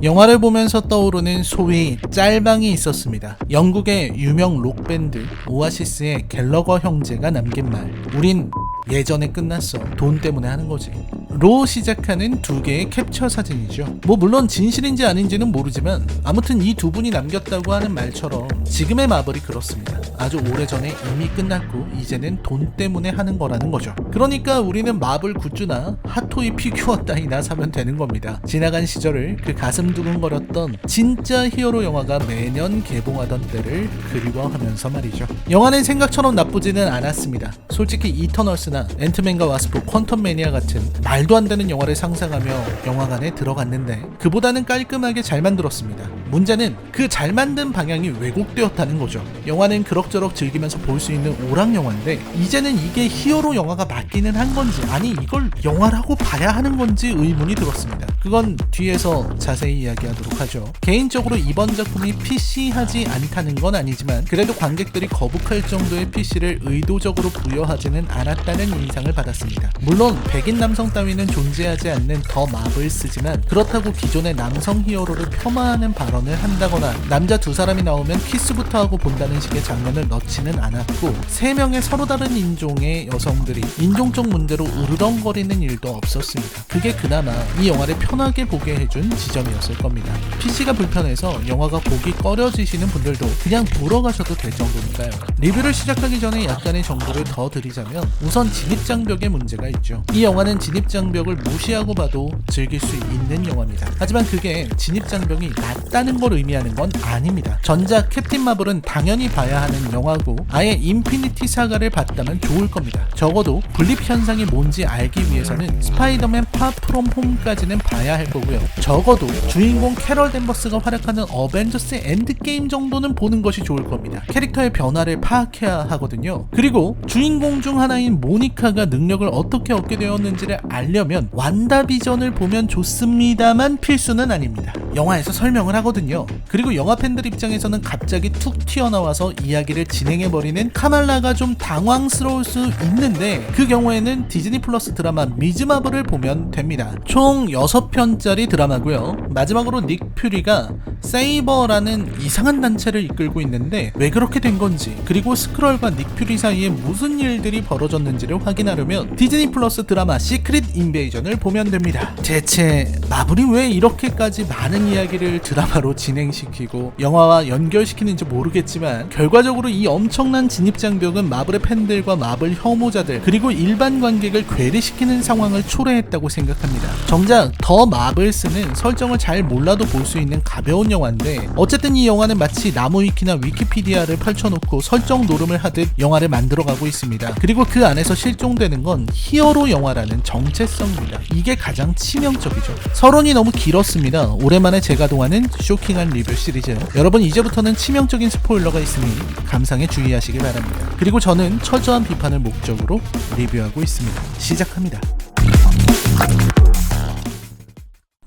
영화를 보면서 떠오르는 소위 짤방이 있었습니다. 영국의 유명 록밴드 오아시스의 갤러거 형제가 남긴 말, 우린 예전에 끝났어. 돈 때문에 하는 거지. 로 시작하는 두 개의 캡처 사진이죠. 물론 진실인지 아닌지는 모르지만 아무튼 이 두 분이 남겼다고 하는 말처럼 지금의 마블이 그렇습니다. 아주 오래전에 이미 끝났고 이제는 돈 때문에 하는 거라는 거죠. 그러니까 우리는 마블 굿즈나 핫토이 피규어 따위나 사면 되는 겁니다. 지나간 시절을 그 가슴 두근거렸던 진짜 히어로 영화가 매년 개봉하던 때를 그리워하면서 말이죠. 영화는 생각처럼 나쁘지는 않았습니다. 솔직히 이터널스나 앤트맨과 와스프, 퀀텀 매니아 같은 말도 안 되는 영화를 상상하며 영화관에 들어갔는데 그보다는 깔끔하게 잘 만들었습니다. 문제는 그 잘 만든 방향이 왜곡되었다는 거죠. 영화는 그럭저럭 즐기면서 볼 수 있는 오락 영화인데 이제는 이게 히어로 영화가 맞기는 한 건지, 아니 이걸 영화라고 봐야 하는 건지 의문이 들었습니다. 그건 뒤에서 자세히 이야기하도록 하죠. 개인적으로 이번 작품이 PC하지 않다는 건 아니지만 그래도 관객들이 거북할 정도의 PC를 의도적으로 부여하지는 않았다는 인상을 받았습니다. 물론 백인 남성 따위는 존재하지 않는 더 마블스지만 그렇다고 기존의 남성 히어로를 폄하하는 발언을 한다거나 남자 두 사람이 나오면 키스부터 하고 본다는 식의 장면을 넣지는 않았고, 세 명의 서로 다른 인종의 여성들이 인종적 문제로 으르렁거리는 일도 없었습니다. 그게 그나마 이 영화를 편하게 보게 해준 지점이었을 겁니다. PC가 불편해서 영화가 보기 꺼려지시는 분들도 그냥 보러 가셔도 될 정도니까요. 리뷰를 시작하기 전에 약간의 정보를 더 드리자면 우선 진입장벽의 문제가 있죠. 이 영화는 진입장벽을 무시하고 봐도 즐길 수 있는 영화입니다. 하지만 그게 진입장벽이 낮다는 걸 의미하는 건 아닙니다. 전작 캡틴 마블은 당연히 봐야 하는 영화고 아예 인피니티 사가를 봤다면 좋을 겁니다. 적어도 분립 현상이 뭔지 알기 위해서는 스파이더맨 파 프롬 홈까지는 봐야 할 거고요. 적어도 주인공 캐럴 댄버스가 활약하는 어벤져스 엔드게임 정도는 보는 것이 좋을 겁니다. 캐릭터의 변화를 파악해야 하거든요. 그리고 주인공 중 하나인 모니카가 능력을 어떻게 얻게 되었는지를 알려면 완다비전을 보면 좋습니다만 필수는 아닙니다. 영화에서 설명을 하거든요. 그리고 영화 팬들 입장에서는 갑자기 툭 튀어나와서 이야기를 진행해버리는 카말라가 좀 당황스러울 수 있는데 그 경우에는 디즈니 플러스 드라마 미즈 마블을 보면 됩니다. 총 6편짜리 드라마고요. 마지막으로 닉 퓨리가 세이버라는 이상한 단체를 이끌고 있는데 왜 그렇게 된 건지, 그리고 스크럴과 닉 퓨리 사이에 무슨 일들이 벌어졌는지를 확인하려면 디즈니 플러스 드라마 시크릿 인베이전을 보면 됩니다. 대체 마블이 왜 이렇게까지 많은 이야기를 드라마로 진행시키고 영화와 연결시키는지 모르겠지만 결과적으로 이 엄청난 진입장벽은 마블의 팬들과 마블 혐오자들 그리고 일반 관객을 괴리시키는 상황을 초래했다고 생각합니다. 정작 더 마블스는 설정을 잘 몰라도 볼 수 있는 가벼운 영화인데 어쨌든 이 영화는 마치 나무위키나 위키피디아를 펼쳐놓고 설정 노름을 하듯 영화를 만들어가고 있습니다. 그리고 그 안에서 실종되는 건 히어로 영화라는 정체성입니다. 이게 가장 치명적이죠. 서론이 너무 길었습니다. 오랜만에 제가 동하는 쇼킹한 리뷰 시리즈. 여러분 이제부터는 치명적인 스포일러가 있으니 감상에 주의하시길 바랍니다. 그리고 저는 철저한 비판을 목적으로 리뷰하고 있습니다. 시작합니다.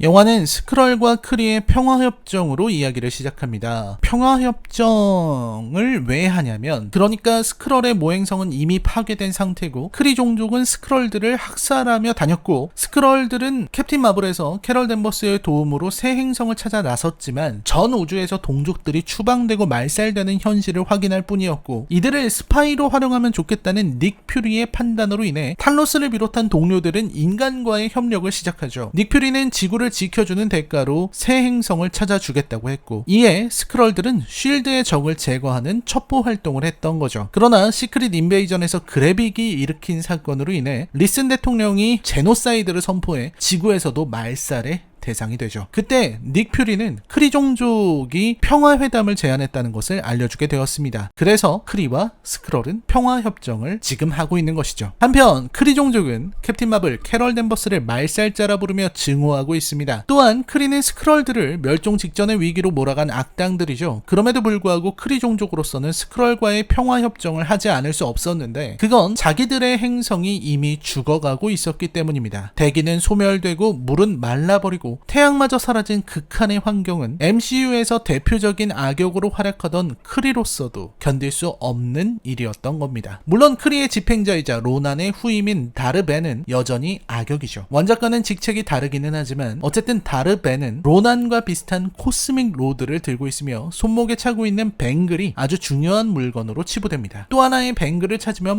영화는 스크럴과 크리의 평화협정으로 이야기를 시작합니다. 평화협정을 왜 하냐면, 그러니까 스크럴의 모행성은 이미 파괴된 상태고 크리 종족은 스크럴들을 학살하며 다녔고 스크럴들은 캡틴 마블에서 캐럴 댄버스의 도움으로 새 행성을 찾아 나섰지만 전 우주에서 동족들이 추방되고 말살되는 현실을 확인할 뿐이었고 이들을 스파이로 활용하면 좋겠다는 닉 퓨리의 판단으로 인해 탈로스를 비롯한 동료들은 인간과의 협력을 시작하죠. 닉 퓨리는 지구를 지켜주는 대가로 새 행성을 찾아주겠다고 했고 이에 스크럴들은 쉴드의 적을 제거하는 첩보 활동을 했던 거죠. 그러나 시크릿 인베이전에서 그래빅이 일으킨 사건으로 인해 리슨 대통령이 제노사이드를 선포해 지구에서도 말살에 대상이 되죠. 그때 닉 퓨리는 크리 종족이 평화회담을 제안했다는 것을 알려주게 되었습니다. 그래서 크리와 스크럴은 평화협정을 지금 하고 있는 것이죠. 한편 크리 종족은 캡틴 마블 캐럴 댄버스를 말살자라 부르며 증오하고 있습니다. 또한 크리는 스크럴들을 멸종 직전의 위기로 몰아간 악당들이죠. 그럼에도 불구하고 크리 종족으로서는 스크럴과의 평화협정을 하지 않을 수 없었는데 그건 자기들의 행성이 이미 죽어가고 있었기 때문입니다. 대기는 소멸되고 물은 말라버리고 그리고 태양마저 사라진 극한의 환경은 MCU에서 대표적인 악역으로 활약하던 크리로서도 견딜 수 없는 일이었던 겁니다. 물론 크리의 집행자이자 로난의 후임인 다르벤은 여전히 악역이죠. 원작과는 직책이 다르기는 하지만 어쨌든 다르벤은 로난과 비슷한 코스믹 로드를 들고 있으며 손목에 차고 있는 뱅글이 아주 중요한 물건으로 치부됩니다. 또 하나의 뱅글을 찾으면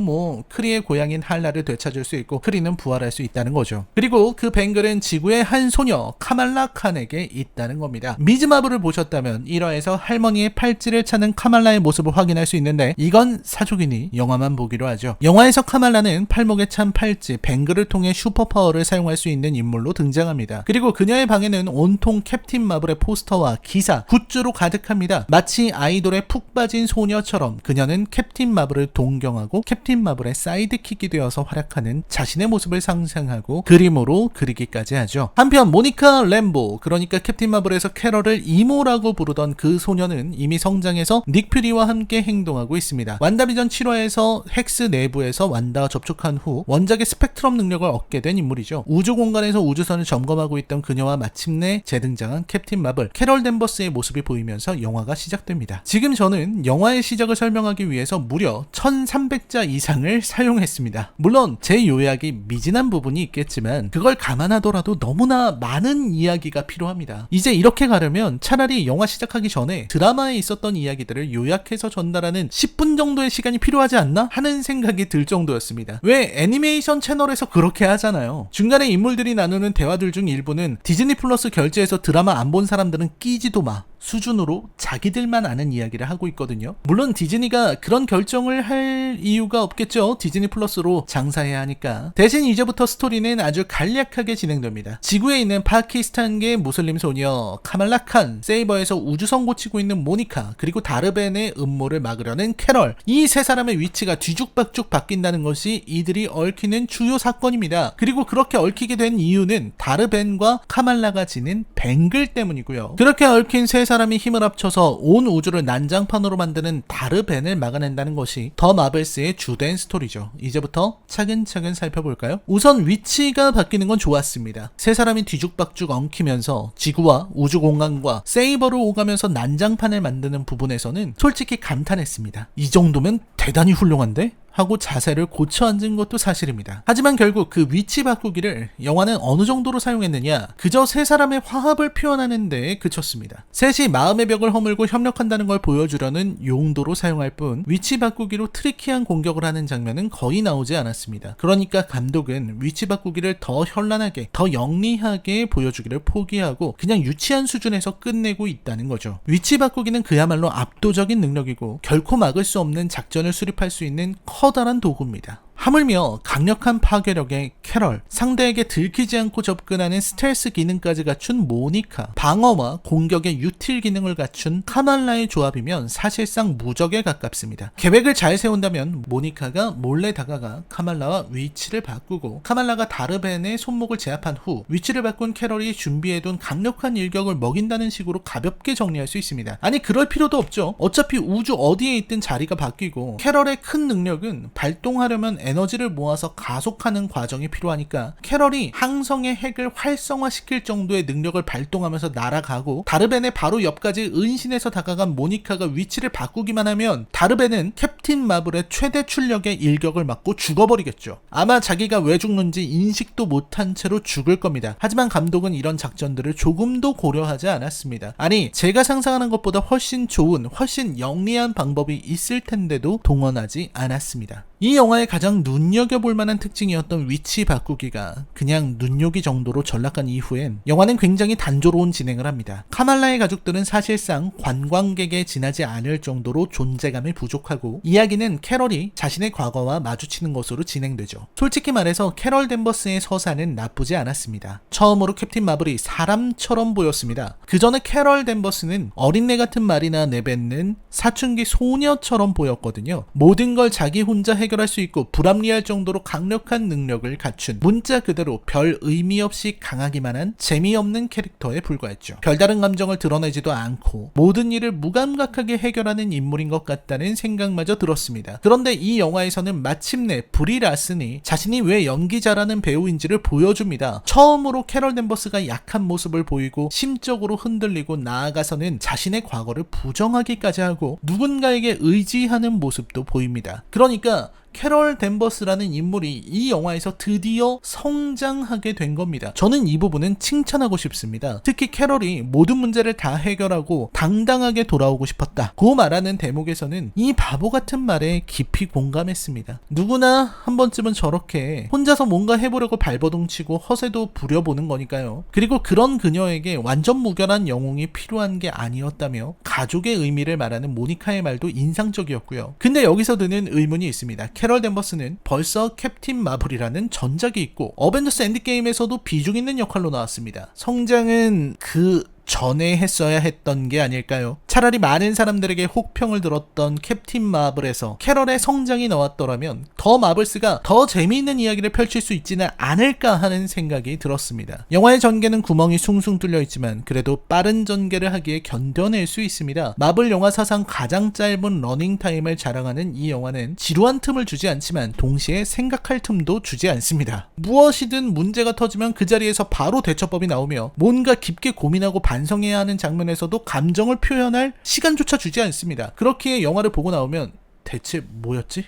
크리의 고향인 할라를 되찾을 수 있고 크리는 부활할 수 있다는 거죠. 그리고 그 뱅글은 지구의 한 소녀 카말라 칸에게 있다는 겁니다. 미즈마블을 보셨다면 1화에서 할머니의 팔찌를 차는 카말라의 모습을 확인할 수 있는데 이건 사족이니 영화만 보기로 하죠. 영화에서 카말라는 팔목에 찬 팔찌 뱅글을 통해 슈퍼파워를 사용할 수 있는 인물로 등장합니다. 그리고 그녀의 방에는 온통 캡틴 마블의 포스터와 기사, 굿즈로 가득합니다. 마치 아이돌에 푹 빠진 소녀처럼 그녀는 캡틴 마블을 동경하고 캡틴 마블의 사이드킥이 되어서 활약하는 자신의 모습을 상상하고 그림으로 그리기까지 하죠. 한편 모니카 램보, 그러니까 캡틴 마블에서 캐럴을 이모라고 부르던 그 소녀는 이미 성장해서 닉 퓨리와 함께 행동하고 있습니다. 완다비전 7화에서 헥스 내부에서 완다와 접촉한 후 원작의 스펙트럼 능력을 얻게 된 인물이죠. 우주 공간에서 우주선을 점검하고 있던 그녀와 마침내 재등장한 캡틴 마블 캐럴 댄버스의 모습이 보이면서 영화가 시작됩니다. 지금 저는 영화의 시작을 설명하기 위해서 무려 1300자 이상을 사용했습니다. 물론 제 요약이 미진한 부분이 있겠지만 그걸 감안하더라도 너무나 많은 이야기가 필요합니다. 이제 이렇게 가려면 차라리 영화 시작하기 전에 드라마에 있었던 이야기들을 요약해서 전달하는 10분 정도의 시간이 필요하지 않나 하는 생각이 들 정도였습니다. 왜 애니메이션 채널에서 그렇게 하잖아요. 중간에 인물들이 나누는 대화들 중 일부는 디즈니 플러스 결제해서 드라마 안 본 사람들은 끼지도 마 수준으로 자기들만 아는 이야기를 하고 있거든요. 물론 디즈니가 그런 결정을 할 이유가 없겠죠. 디즈니 플러스로 장사해야 하니까. 대신 이제부터 스토리는 아주 간략하게 진행됩니다. 지구에 있는 파키스탄계 무슬림 소녀 카말라 칸, 세이버에서 우주선 고치고 있는 모니카, 그리고 다르벤의 음모를 막으려는 캐럴, 이 세 사람의 위치가 뒤죽박죽 바뀐다는 것이 이들이 얽히는 주요 사건입니다. 그리고 그렇게 얽히게 된 이유는 다르벤과 카말라가 지닌 뱅글 때문이고요. 그렇게 얽힌 세 사람이 힘을 합쳐서 온 우주를 난장판으로 만드는 다르벤을 막아낸다는 것이 더 마블스의 주된 스토리죠. 이제부터 차근차근 살펴볼까요? 우선 위치가 바뀌는 건 좋았습니다. 세 사람이 뒤죽박죽 엉키면서 지구와 우주 공간과 세이버를 오가면서 난장판을 만드는 부분에서는 솔직히 감탄했습니다. 이 정도면 대단히 훌륭한데? 하고 자세를 고쳐 앉은 것도 사실입니다. 하지만 결국 그 위치 바꾸기를 영화는 어느 정도로 사용했느냐, 그저 세 사람의 화합을 표현하는 데에 그쳤습니다. 셋이 마음의 벽을 허물고 협력한다는 걸 보여주려는 용도로 사용할 뿐 위치 바꾸기로 트리키한 공격을 하는 장면은 거의 나오지 않았습니다. 그러니까 감독은 위치 바꾸기를 더 현란하게, 더 영리하게 보여주기를 포기하고 그냥 유치한 수준에서 끝내고 있다는 거죠. 위치 바꾸기는 그야말로 압도적인 능력이고 결코 막을 수 없는 작전을 수립할 수 있는 커다란 도구입니다. 하물며 강력한 파괴력의 캐럴, 상대에게 들키지 않고 접근하는 스텔스 기능까지 갖춘 모니카, 방어와 공격의 유틸 기능을 갖춘 카말라의 조합이면 사실상 무적에 가깝습니다. 계획을 잘 세운다면 모니카가 몰래 다가가 카말라와 위치를 바꾸고 카말라가 다르벤의 손목을 제압한 후 위치를 바꾼 캐럴이 준비해둔 강력한 일격을 먹인다는 식으로 가볍게 정리할 수 있습니다. 아니 그럴 필요도 없죠. 어차피 우주 어디에 있든 자리가 바뀌고 캐럴의 큰 능력은 발동하려면 에너지를 모아서 가속하는 과정이 필요하니까 캐럴이 항성의 핵을 활성화시킬 정도의 능력을 발동하면서 날아가고 다르벤의 바로 옆까지 은신해서 다가간 모니카가 위치를 바꾸기만 하면 다르벤은 캡틴 마블의 최대 출력의 일격을 맞고 죽어버리겠죠. 아마 자기가 왜 죽는지 인식도 못한 채로 죽을 겁니다. 하지만 감독은 이런 작전들을 조금도 고려하지 않았습니다. 아니 제가 상상하는 것보다 훨씬 좋은, 훨씬 영리한 방법이 있을 텐데도 동원하지 않았습니다. 이 영화의 가장 눈여겨볼 만한 특징이었던 위치 바꾸기가 그냥 눈요기 정도로 전락한 이후엔 영화는 굉장히 단조로운 진행을 합니다. 카말라의 가족들은 사실상 관광객에 지나지 않을 정도로 존재감이 부족하고 이야기는 캐럴이 자신의 과거와 마주치는 것으로 진행되죠. 솔직히 말해서 캐럴 댄버스의 서사는 나쁘지 않았습니다. 처음으로 캡틴 마블이 사람처럼 보였습니다. 그 전에 캐럴 댄버스는 어린애 같은 말이나 내뱉는 사춘기 소녀처럼 보였거든요. 모든 걸 자기 혼자 해결할 수 있고 불합리할 정도로 강력한 능력을 갖춘 문자 그대로 별 의미 없이 강하기만 한 재미없는 캐릭터에 불과했죠. 별다른 감정을 드러내지도 않고 모든 일을 무감각하게 해결하는 인물인 것 같다는 생각마저 들었습니다. 그런데 이 영화에서는 마침내 브리 라슨이 자신이 왜 연기자라는 배우인지를 보여줍니다. 처음으로 캐럴 댄버스가 약한 모습을 보이고 심적으로 흔들리고 나아가서는 자신의 과거를 부정하기까지 하고 누군가에게 의지하는 모습도 보입니다. 그러니까 캐럴 댄버스라는 인물이 이 영화에서 드디어 성장하게 된 겁니다. 저는 이 부분은 칭찬하고 싶습니다. 특히 캐럴이 모든 문제를 다 해결하고 당당하게 돌아오고 싶었다 고 말하는 대목에서는 이 바보 같은 말에 깊이 공감했습니다. 누구나 한 번쯤은 저렇게 혼자서 뭔가 해보려고 발버둥치고 허세도 부려보는 거니까요. 그리고 그런 그녀에게 완전 무결한 영웅이 필요한 게 아니었다며 가족의 의미를 말하는 모니카의 말도 인상적이었고요. 근데 여기서 드는 의문이 있습니다. 캐럴 댄버스는 벌써 캡틴 마블이라는 전작이 있고 어벤져스 엔드게임에서도 비중 있는 역할로 나왔습니다. 성장은 그 전에 했어야 했던 게 아닐까요? 차라리 많은 사람들에게 혹평을 들었던 캡틴 마블에서 캐럴의 성장이 나왔더라면 더 마블스가 더 재미있는 이야기를 펼칠 수 있지는 않을까 하는 생각이 들었습니다. 영화의 전개는 구멍이 숭숭 뚫려 있지만 그래도 빠른 전개를 하기에 견뎌낼 수 있습니다. 마블 영화 사상 가장 짧은 러닝타임을 자랑하는 이 영화는 지루한 틈을 주지 않지만 동시에 생각할 틈도 주지 않습니다. 무엇이든 문제가 터지면 그 자리에서 바로 대처법이 나오며 뭔가 깊게 고민하고 반성해야 하는 장면에서도 감정을 표현할 시간조차 주지 않습니다. 그렇기에 영화를 보고 나오면 대체 뭐였지?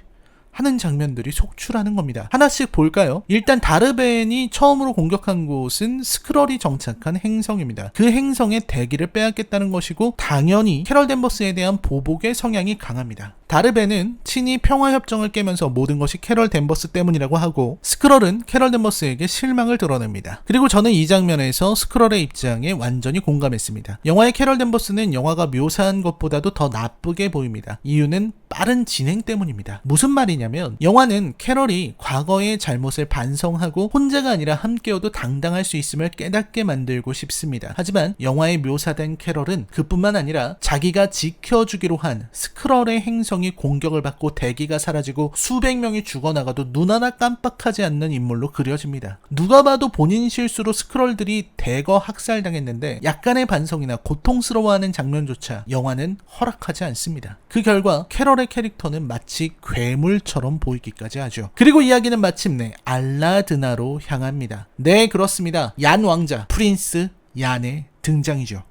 하는 장면들이 속출하는 겁니다. 하나씩 볼까요? 일단 다르벤이 처음으로 공격한 곳은 스크럴이 정착한 행성입니다. 그 행성의 대기를 빼앗겠다는 것이고 당연히 캐럴 댄버스에 대한 보복의 성향이 강합니다. 다르벤은 친히 평화협정을 깨면서 모든 것이 캐럴 댄버스 때문이라고 하고 스크럴은 캐럴 댄버스에게 실망을 드러냅니다. 그리고 저는 이 장면에서 스크럴의 입장에 완전히 공감했습니다. 영화의 캐럴 댄버스는 영화가 묘사한 것보다도 더 나쁘게 보입니다. 이유는 빠른 진행 때문입니다. 무슨 말이냐면 영화는 캐럴이 과거의 잘못을 반성하고 혼자가 아니라 함께여도 당당할 수 있음을 깨닫게 만들고 싶습니다. 하지만 영화에 묘사된 캐럴은 그뿐만 아니라 자기가 지켜주기로 한 스크럴의 행성이 공격을 받고 대기가 사라지고 수백 명이 죽어나가도 눈 하나 깜빡하지 않는 인물로 그려집니다. 누가 봐도 본인 실수로 스크럴들이 대거 학살당했는데 약간의 반성이나 고통스러워하는 장면조차 영화는 허락하지 않습니다. 그 결과 캐럴의 캐릭터는 마치 괴물처럼 보이기까지 하죠. 그리고 이야기는 마침내 알라드나로 향합니다. 네, 그렇습니다. 얀 왕자, 프린스 얀의 등장이죠.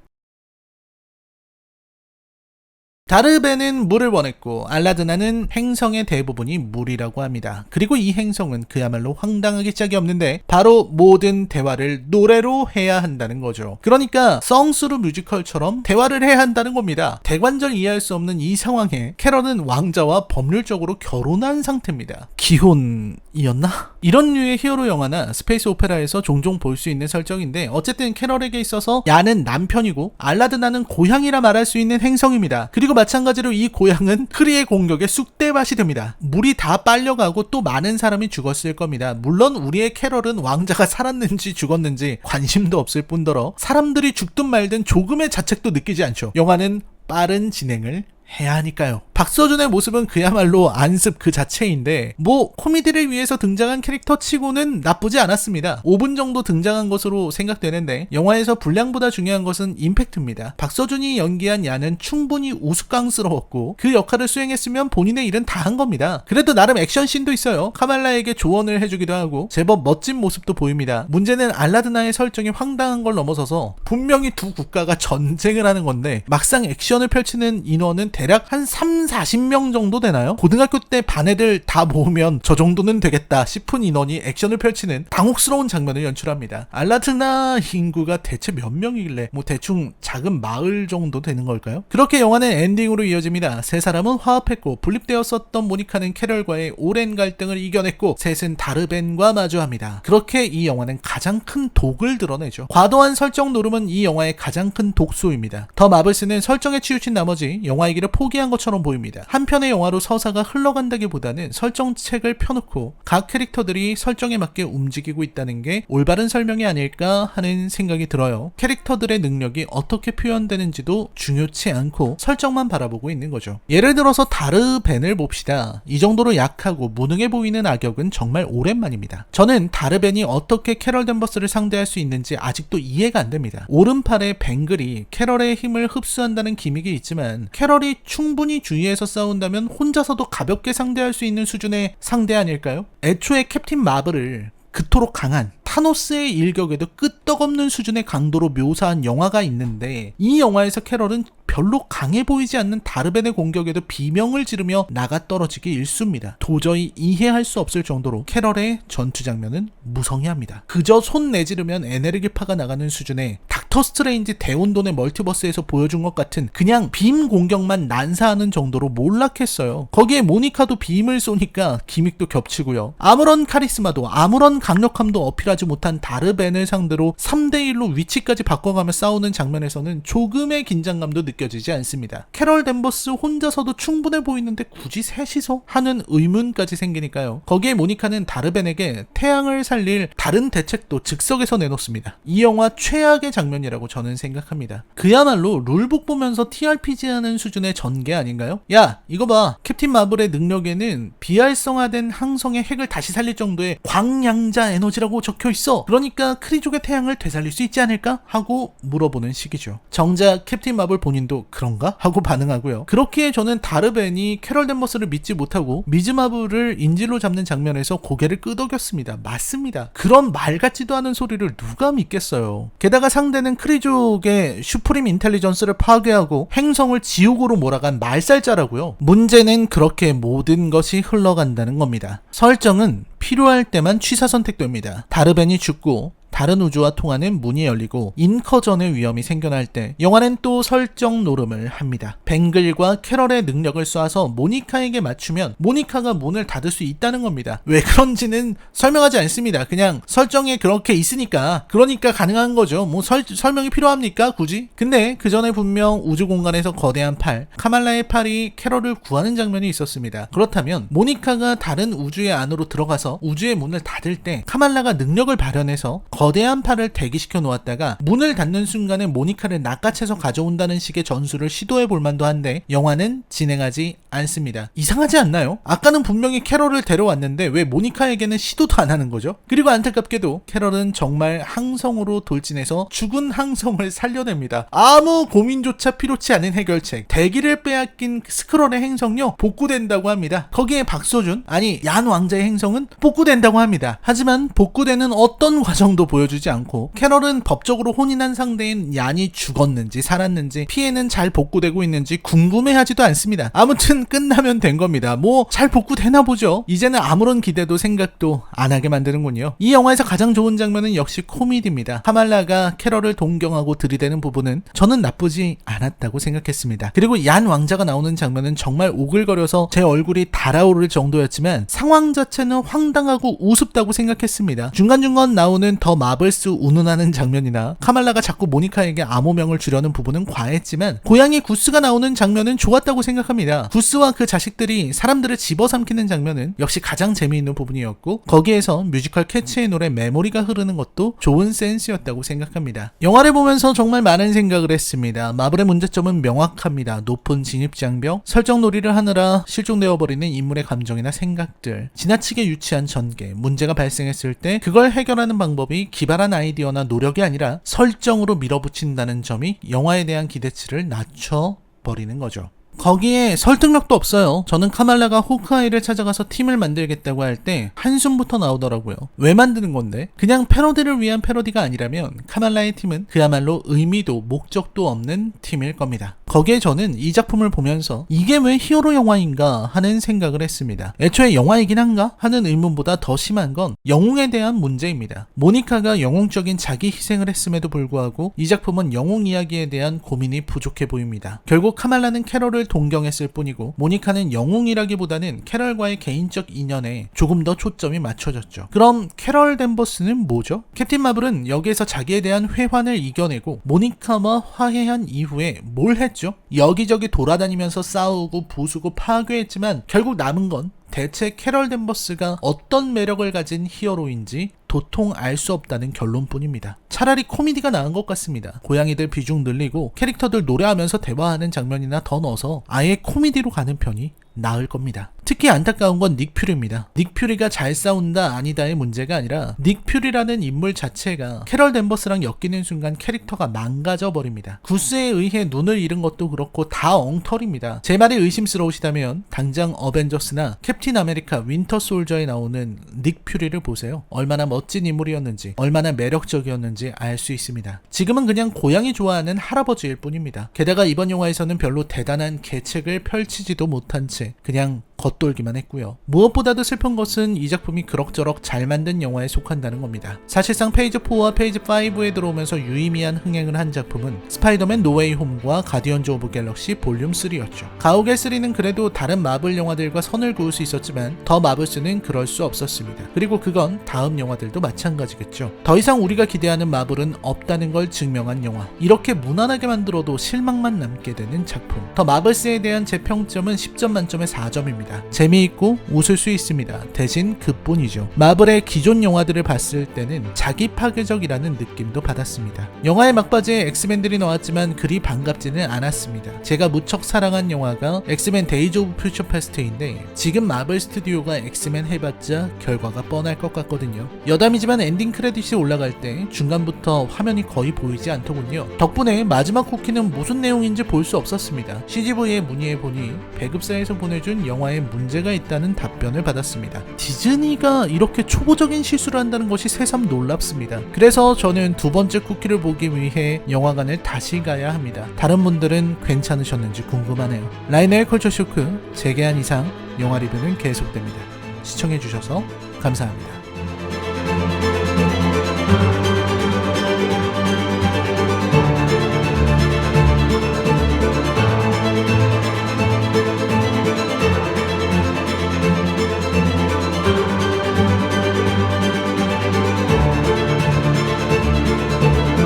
다르벤은 물을 원했고 알라드나는 행성의 대부분이 물이라고 합니다. 그리고 이 행성은 그야말로 황당하기 짝이 없는데 바로 모든 대화를 노래로 해야 한다는 거죠. 그러니까 성스루 뮤지컬처럼 대화를 해야 한다는 겁니다. 대관절 이해할 수 없는 이 상황에 캐럴은 왕자와 법률적으로 결혼한 상태입니다. 기혼이었나? 이런 류의 히어로 영화나 스페이스 오페라에서 종종 볼 수 있는 설정인데 어쨌든 캐럴에게 있어서 야는 남편이고 알라드나는 고향이라 말할 수 있는 행성입니다. 그리고 마찬가지로 이 고향은 크리의 공격에 쑥대밭이 됩니다. 물이 다 빨려가고 또 많은 사람이 죽었을 겁니다. 물론 우리의 캐럴은 왕자가 살았는지 죽었는지 관심도 없을 뿐더러 사람들이 죽든 말든 조금의 자책도 느끼지 않죠. 영화는 빠른 진행을 해야 하니까요. 박서준의 모습은 그야말로 안습 그 자체인데 코미디를 위해서 등장한 캐릭터 치고는 나쁘지 않았습니다. 5분 정도 등장한 것으로 생각되는데 영화에서 분량보다 중요한 것은 임팩트입니다. 박서준이 연기한 야는 충분히 우스꽝스러웠고 그 역할을 수행했으면 본인의 일은 다 한 겁니다. 그래도 나름 액션씬도 있어요. 카말라에게 조언을 해주기도 하고 제법 멋진 모습도 보입니다. 문제는 알라드나의 설정이 황당한 걸 넘어서서 분명히 두 국가가 전쟁을 하는 건데 막상 액션을 펼치는 인원은 대략 한 40명 정도 되나요? 고등학교 때 반 애들 다 모으면 저 정도는 되겠다 싶은 인원이 액션을 펼치는 당혹스러운 장면을 연출합니다. 알라드나 인구가 대체 몇 명이길래 대충 작은 마을 정도 되는 걸까요? 그렇게 영화는 엔딩으로 이어집니다. 세 사람은 화합했고 분립되었었던 모니카는 캐럴과의 오랜 갈등을 이겨냈고 셋은 다르벤과 마주합니다. 그렇게 이 영화는 가장 큰 독을 드러내죠. 과도한 설정 노름은 이 영화의 가장 큰 독소입니다. 더 마블스는 설정에 치우친 나머지 영화이기를 오히려 포기한 것처럼 보입니다. 한편의 영화로 서사가 흘러간다기보다는 설정책을 펴놓고 각 캐릭터들이 설정에 맞게 움직이고 있다는 게 올바른 설명이 아닐까 하는 생각이 들어요. 캐릭터들의 능력이 어떻게 표현되는지도 중요치 않고 설정만 바라보고 있는 거죠. 예를 들어서 다르벤을 봅시다. 이 정도로 약하고 무능해 보이는 악역은 정말 오랜만입니다. 저는 다르벤이 어떻게 캐럴 댄버스를 상대할 수 있는지 아직도 이해가 안 됩니다. 오른팔의 뱅글이 캐럴의 힘을 흡수한다는 기믹이 있지만 캐럴이 충분히 주위에서 싸운다면 혼자서도 가볍게 상대할 수 있는 수준의 상대 아닐까요? 애초에 캡틴 마블을 그토록 강한 타노스의 일격에도 끄떡없는 수준의 강도로 묘사한 영화가 있는데 이 영화에서 캐럴은 별로 강해 보이지 않는 다르벤의 공격에도 비명을 지르며 나가떨어지기 일쑤입니다. 도저히 이해할 수 없을 정도로 캐럴의 전투 장면은 무성의합니다. 그저 손 내지르면 에너지파가 나가는 수준의 닥터 스트레인지 대혼돈의 멀티버스에서 보여준 것 같은 그냥 빔 공격만 난사하는 정도로 몰락했어요. 거기에 모니카도 빔을 쏘니까 기믹도 겹치고요. 아무런 카리스마도 아무런 강력함도 어필하지 못한 다르벤을 상대로 3대1로 위치까지 바꿔가며 싸우는 장면에서는 조금의 긴장감도 느껴지지 않습니다. 캐럴 댄버스 혼자서도 충분해 보이는데 굳이 셋이서 하는 의문까지 생기니까요. 거기에 모니카는 다르벤에게 태양을 살릴 다른 대책도 즉석에서 내놓습니다. 이 영화 최악의 장면이라고 저는 생각합니다. 그야말로 룰북 보면서 TRPG 하는 수준의 전개 아닌가요? 야, 이거 봐. 캡틴 마블의 능력에는 비활성화된 항성의 핵을 다시 살릴 정도의 광양자 에너지라고 적혀있어. 그러니까 크리족의 태양을 되살릴 수 있지 않을까? 하고 물어보는 식이죠. 정작 캡틴 마블 본인도 그런가? 하고 반응하고요. 그렇기에 저는 다르벤이 캐럴 댄버스를 믿지 못하고 미즈 마블을 인질로 잡는 장면에서 고개를 끄덕였습니다. 맞습니다. 그런 말 같지도 않은 소리를 누가 믿겠어요. 게다가 상대는 크리족의 슈프림 인텔리전스를 파괴하고 행성을 지옥으로 몰아간 말살자라고요. 문제는 그렇게 모든 것이 흘러간다는 겁니다. 설정은 필요할 때만 취사 선택됩니다. 다르벤이 죽고 다른 우주와 통하는 문이 열리고 인커전의 위험이 생겨날 때 영화는 또 설정 노름을 합니다. 뱅글과 캐럴의 능력을 쏴서 모니카에게 맞추면 모니카가 문을 닫을 수 있다는 겁니다. 왜 그런지는 설명하지 않습니다. 그냥 설정에 그렇게 있으니까 그러니까 가능한 거죠. 뭐 설명이 필요합니까? 굳이? 근데 그 전에 분명 우주 공간에서 거대한 팔, 카말라의 팔이 캐럴을 구하는 장면이 있었습니다. 그렇다면 모니카가 다른 우주의 안으로 들어가서 우주의 문을 닫을 때 카말라가 능력을 발현해서 거대한 팔을 대기시켜 놓았다가 문을 닫는 순간에 모니카를 낚아채서 가져온다는 식의 전술을 시도해 볼 만도 한데 영화는 진행하지 않습니다. 이상하지 않나요? 아까는 분명히 캐럴을 데려왔는데 왜 모니카에게는 시도도 안 하는 거죠? 그리고 안타깝게도 캐럴은 정말 항성으로 돌진해서 죽은 항성을 살려냅니다. 아무 고민조차 필요치 않은 해결책. 대기를 빼앗긴 스크롤의 행성요 복구된다고 합니다. 거기에 박소준, 아니 얀 왕자의 행성은 복구된다고 합니다. 하지만 복구되는 어떤 과정도 보여주지 않고 캐럴은 법적으로 혼인한 상대인 얀이 죽었는지 살았는지 피해는 잘 복구되고 있는지 궁금해하지도 않습니다. 아무튼 끝나면 된 겁니다. 뭐 잘 복구되나 보죠. 이제는 아무런 기대도 생각도 안 하게 만드는군요. 이 영화에서 가장 좋은 장면은 역시 코미디입니다. 카말라가 캐럴을 동경하고 들이대는 부분은 저는 나쁘지 않았다고 생각했습니다. 그리고 얀 왕자가 나오는 장면은 정말 오글거려서 제 얼굴이 달아오를 정도였지만 상황 자체는 황당하고 우습다고 생각했습니다. 중간중간 나오는 더 마블스 운운하는 장면이나 카말라가 자꾸 모니카에게 암호명을 주려는 부분은 과했지만 고양이 구스가 나오는 장면은 좋았다고 생각합니다. 구스와 그 자식들이 사람들을 집어삼키는 장면은 역시 가장 재미있는 부분이었고 거기에서 뮤지컬 캐치의 노래 메모리가 흐르는 것도 좋은 센스였다고 생각합니다. 영화를 보면서 정말 많은 생각을 했습니다. 마블의 문제점은 명확합니다. 높은 진입장벽, 설정놀이를 하느라 실종되어버리는 인물의 감정이나 생각들, 지나치게 유치한 전개, 문제가 발생했을 때 그걸 해결하는 방법이 기발한 아이디어나 노력이 아니라 설정으로 밀어붙인다는 점이 영화에 대한 기대치를 낮춰버리는 거죠. 거기에 설득력도 없어요. 저는 카말라가 호크아이를 찾아가서 팀을 만들겠다고 할 때 한숨부터 나오더라고요. 왜 만드는 건데? 그냥 패러디를 위한 패러디가 아니라면 카말라의 팀은 그야말로 의미도 목적도 없는 팀일 겁니다. 거기에 저는 이 작품을 보면서 이게 왜 히어로 영화인가 하는 생각을 했습니다. 애초에 영화이긴 한가? 하는 의문보다 더 심한 건 영웅에 대한 문제입니다. 모니카가 영웅적인 자기 희생을 했음에도 불구하고 이 작품은 영웅 이야기에 대한 고민이 부족해 보입니다. 결국 카말라는 캐럴을 캐럴을 동경했을 뿐이고 모니카는 영웅이라기보다는 캐럴과의 개인적 인연에 조금 더 초점이 맞춰졌죠. 그럼 캐럴 댄버스는 뭐죠? 캡틴 마블은 여기에서 자기에 대한 회환을 이겨내고 모니카와 화해한 이후에 뭘 했죠? 여기저기 돌아다니면서 싸우고 부수고 파괴했지만 결국 남은 건 대체 캐럴 댄버스가 어떤 매력을 가진 히어로인지 도통 알 수 없다는 결론뿐입니다. 차라리 코미디가 나은 것 같습니다. 고양이들 비중 늘리고 캐릭터들 노래하면서 대화하는 장면이나 더 넣어서 아예 코미디로 가는 편이 나을 겁니다. 특히 안타까운 건 닉 퓨리입니다. 닉 퓨리가 잘 싸운다 아니다의 문제가 아니라 닉 퓨리라는 인물 자체가 캐럴 댄버스랑 엮이는 순간 캐릭터가 망가져 버립니다. 구스에 의해 눈을 잃은 것도 그렇고 다 엉터리입니다. 제 말이 의심스러우시다면 당장 어벤져스나 캡틴 아메리카 윈터 솔저에 나오는 닉 퓨리를 보세요. 얼마나 멋진 인물이었는지 얼마나 매력적이었는지 알 수 있습니다. 지금은 그냥 고양이 좋아하는 할아버지일 뿐입니다. 게다가 이번 영화에서는 별로 대단한 계책을 펼치지도 못한 채 그냥 겉돌기만 했고요. 무엇보다도 슬픈 것은 이 작품이 그럭저럭 잘 만든 영화에 속한다는 겁니다. 사실상 페이지 4와 페이지 5에 들어오면서 유의미한 흥행을 한 작품은 스파이더맨 노웨이 홈과 가디언즈 오브 갤럭시 볼륨 3였죠. 가오갤 3는 그래도 다른 마블 영화들과 선을 그을 수 있었지만 더 마블스는 그럴 수 없었습니다. 그리고 그건 다음 영화들도 마찬가지겠죠. 더 이상 우리가 기대하는 마블은 없다는 걸 증명한 영화. 이렇게 무난하게 만들어도 실망만 남게 되는 작품. 더 마블스에 대한 제 평점은 10점 만점에 4점입니다. 재미있고 웃을 수 있습니다. 대신 그뿐이죠. 마블의 기존 영화들을 봤을 때는 자기 파괴적이라는 느낌도 받았습니다. 영화의 막바지에 엑스맨들이 나왔지만 그리 반갑지는 않았습니다. 제가 무척 사랑한 영화가 엑스맨 데이즈 오브 퓨처 패스트인데 지금 마블 스튜디오가 엑스맨 해봤자 결과가 뻔할 것 같거든요. 여담이지만 엔딩 크레딧이 올라갈 때 중간부터 화면이 거의 보이지 않더군요. 덕분에 마지막 쿠키는 무슨 내용인지 볼 수 없었습니다. CGV에 문의해보니 배급사에서 보내준 영화의 문제가 있다는 답변을 받았습니다. 디즈니가 이렇게 초보적인 실수를 한다는 것이 새삼 놀랍습니다. 그래서 저는 두 번째 쿠키를 보기 위해 영화관을 다시 가야 합니다. 다른 분들은 괜찮으셨는지 궁금하네요. 라이너의 컬처 쇼크 재개한 이상 영화 리뷰는 계속됩니다. 시청해주셔서 감사합니다.